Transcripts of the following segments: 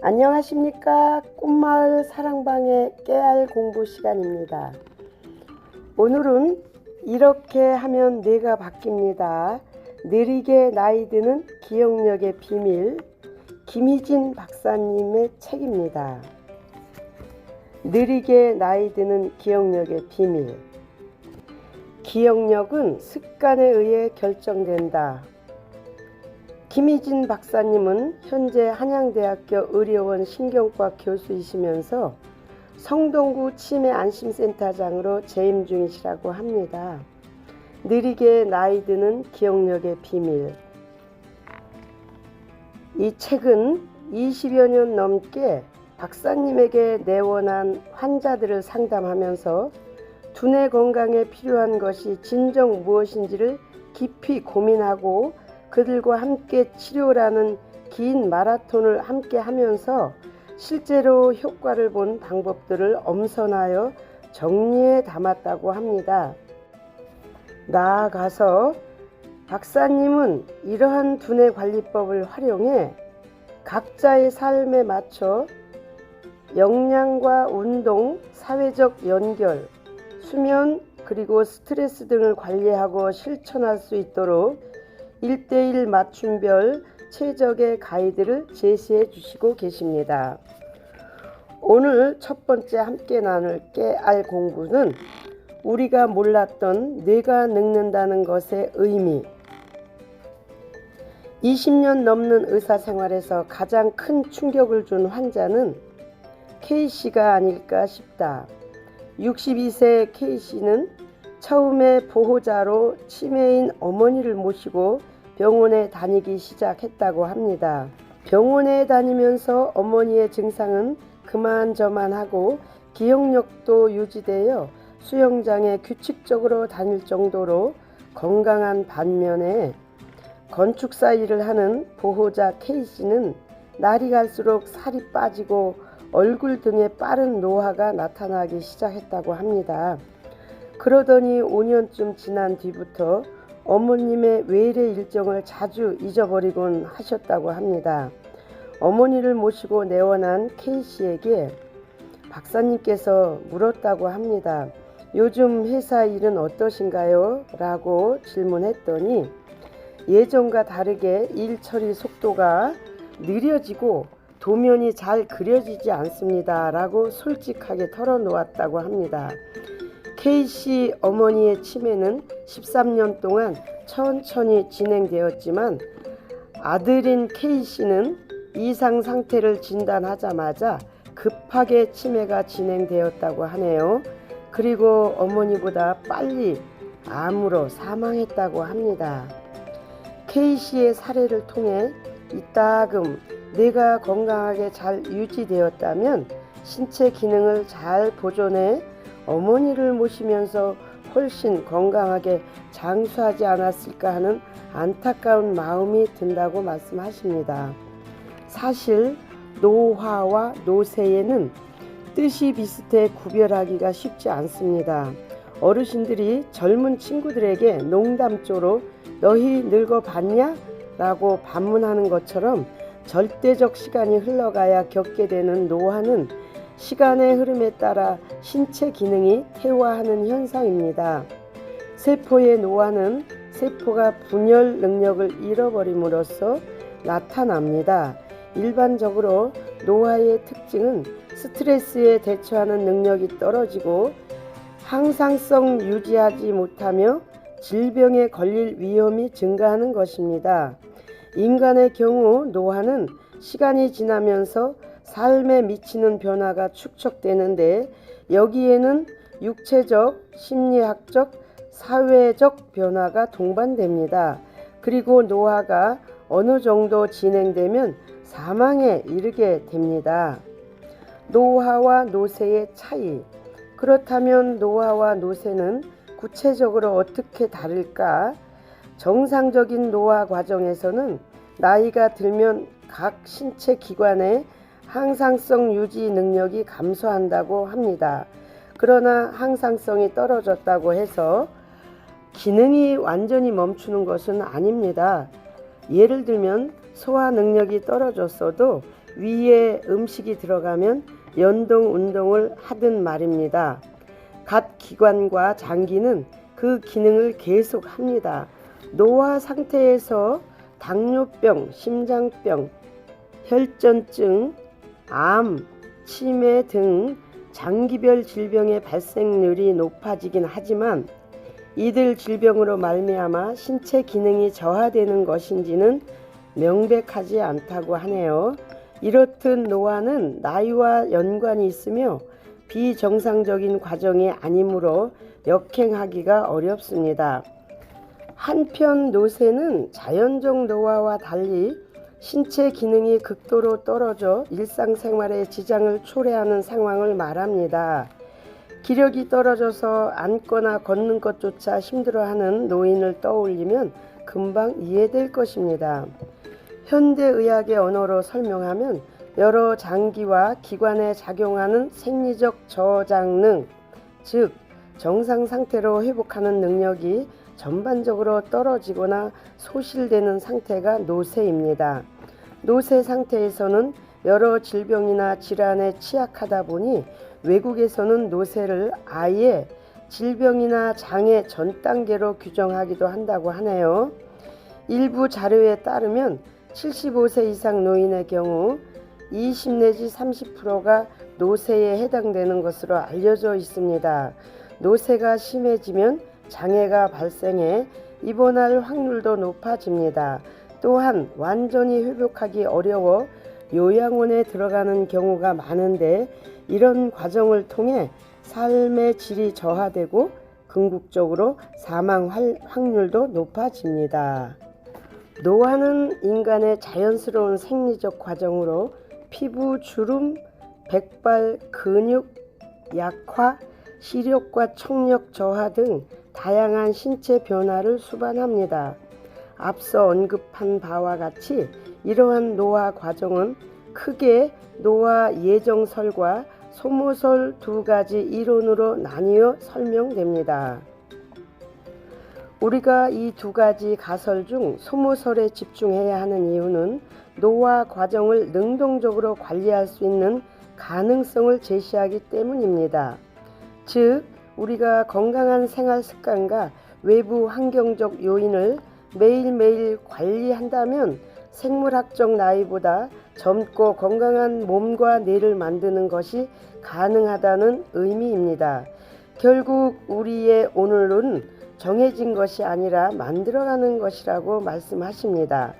안녕하십니까. 꿈마을 사랑방의 깨알 공부 시간입니다. 오늘은 이렇게 하면 뇌가 바뀝니다. 느리게 나이 드는 기억력의 비밀, 김희진 박사님의 책입니다. 느리게 나이 드는 기억력의 비밀. 기억력은 습관에 의해 결정된다. 김희진 박사님은 현재 한양대학교 의료원 신경과 교수이시면서 성동구 치매안심센터장으로 재임 중이시라고 합니다. 느리게 나이 드는 기억력의 비밀. 이 책은 20여 년 넘게 박사님에게 내원한 환자들을 상담하면서 두뇌 건강에 필요한 것이 진정 무엇인지를 깊이 고민하고 그들과 함께 치료라는 긴 마라톤을 함께 하면서 실제로 효과를 본 방법들을 엄선하여 정리해 담았다고 합니다. 나아가서 박사님은 이러한 두뇌 관리법을 활용해 각자의 삶에 맞춰 영양과 운동, 사회적 연결, 수면 그리고 스트레스 등을 관리하고 실천할 수 있도록 1:1 맞춤별 최적의 가이드를 제시해 주시고 계십니다. 오늘 첫 번째 함께 나눌 깨알 공부는 우리가 몰랐던 뇌가 늙는다는 것의 의미. 20년 넘는 의사생활에서 가장 큰 충격을 준 환자는 K씨가 아닐까 싶다. 62세 K씨는 처음에 보호자로 치매인 어머니를 모시고 병원에 다니기 시작했다고 합니다. 병원에 다니면서 어머니의 증상은 그만저만하고 기억력도 유지되어 수영장에 규칙적으로 다닐 정도로 건강한 반면에 건축사 일을 하는 보호자 K씨는 날이 갈수록 살이 빠지고 얼굴 등에 빠른 노화가 나타나기 시작했다고 합니다. 그러더니 5년쯤 지난 뒤부터 어머님의 외래 일정을 자주 잊어버리곤 하셨다고 합니다. 어머니를 모시고 내원한 K씨에게 박사님께서 물었다고 합니다. 요즘 회사 일은 어떠신가요? 라고 질문했더니 예전과 다르게 일 처리 속도가 느려지고 도면이 잘 그려지지 않습니다. 라고 솔직하게 털어놓았다고 합니다. K씨 어머니의 치매는 13년 동안 천천히 진행되었지만 아들인 K씨는 이상 상태를 진단하자마자 급하게 치매가 진행되었다고 하네요. 그리고 어머니보다 빨리 암으로 사망했다고 합니다. K씨의 사례를 통해 이따금 뇌가 건강하게 잘 유지되었다면 신체 기능을 잘 보존해 어머니를 모시면서 훨씬 건강하게 장수하지 않았을까 하는 안타까운 마음이 든다고 말씀하십니다. 사실 노화와 노쇠에는 뜻이 비슷해 구별하기가 쉽지 않습니다. 어르신들이 젊은 친구들에게 농담조로 너희 늙어봤냐? 라고 반문하는 것처럼 절대적 시간이 흘러가야 겪게 되는 노화는 시간의 흐름에 따라 신체 기능이 퇴화하는 현상입니다. 세포의 노화는 세포가 분열 능력을 잃어버림으로써 나타납니다. 일반적으로 노화의 특징은 스트레스에 대처하는 능력이 떨어지고 항상성 유지하지 못하며 질병에 걸릴 위험이 증가하는 것입니다. 인간의 경우 노화는 시간이 지나면서 삶에 미치는 변화가 축적되는데 여기에는 육체적, 심리학적, 사회적 변화가 동반됩니다. 그리고 노화가 어느 정도 진행되면 사망에 이르게 됩니다. 노화와 노쇠의 차이. 그렇다면 노화와 노쇠는 구체적으로 어떻게 다를까? 정상적인 노화 과정에서는 나이가 들면 각 신체 기관의 항상성 유지 능력이 감소한다고 합니다. 그러나 항상성이 떨어졌다고 해서 기능이 완전히 멈추는 것은 아닙니다. 예를 들면 소화 능력이 떨어졌어도 위에 음식이 들어가면 연동 운동을 하든 말입니다. 각 기관과 장기는 그 기능을 계속 합니다. 노화 상태에서 당뇨병, 심장병, 혈전증, 암, 치매 등 장기별 질병의 발생률이 높아지긴 하지만 이들 질병으로 말미암아 신체 기능이 저하되는 것인지는 명백하지 않다고 하네요. 이렇듯 노화는 나이와 연관이 있으며 비정상적인 과정이 아니므로 역행하기가 어렵습니다. 한편 노쇠는 자연적 노화와 달리 신체 기능이 극도로 떨어져 일상생활에 지장을 초래하는 상황을 말합니다. 기력이 떨어져서 앉거나 걷는 것조차 힘들어하는 노인을 떠올리면 금방 이해될 것입니다. 현대의학의 언어로 설명하면 여러 장기와 기관에 작용하는 생리적 저장능, 즉 정상 상태로 회복하는 능력이 전반적으로 떨어지거나 소실되는 상태가 노쇠입니다. 노쇠 상태에서는 여러 질병이나 질환에 취약하다 보니 외국에서는 노쇠를 아예 질병이나 장애 전 단계로 규정하기도 한다고 하네요. 일부 자료에 따르면 75세 이상 노인의 경우 20 내지 30%가 노쇠에 해당되는 것으로 알려져 있습니다. 노쇠가 심해지면 장애가 발생해 입원할 확률도 높아집니다. 또한 완전히 회복하기 어려워 요양원에 들어가는 경우가 많은데 이런 과정을 통해 삶의 질이 저하되고 궁극적으로 사망 확률도 높아집니다. 노화는 인간의 자연스러운 생리적 과정으로 피부 주름, 백발, 근육 약화, 시력과 청력 저하 등 다양한 신체 변화를 수반합니다. 앞서 언급한 바와 같이 이러한 노화 과정은 크게 노화 예정설과 소모설 두 가지 이론으로 나뉘어 설명됩니다. 우리가 이 두 가지 가설 중 소모설에 집중해야 하는 이유는 노화 과정을 능동적으로 관리할 수 있는 가능성을 제시하기 때문입니다. 즉, 우리가 건강한 생활 습관과 외부 환경적 요인을 매일매일 관리한다면 생물학적 나이보다 젊고 건강한 몸과 뇌를 만드는 것이 가능하다는 의미입니다. 결국 우리의 오늘은 정해진 것이 아니라 만들어가는 것이라고 말씀하십니다.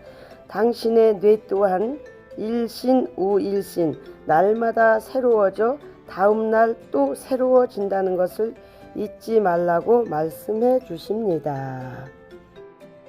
당신의 뇌 또한 일신우일신, 날마다 새로워져 다음날 또 새로워진다는 것을 잊지 말라고 말씀해 주십니다.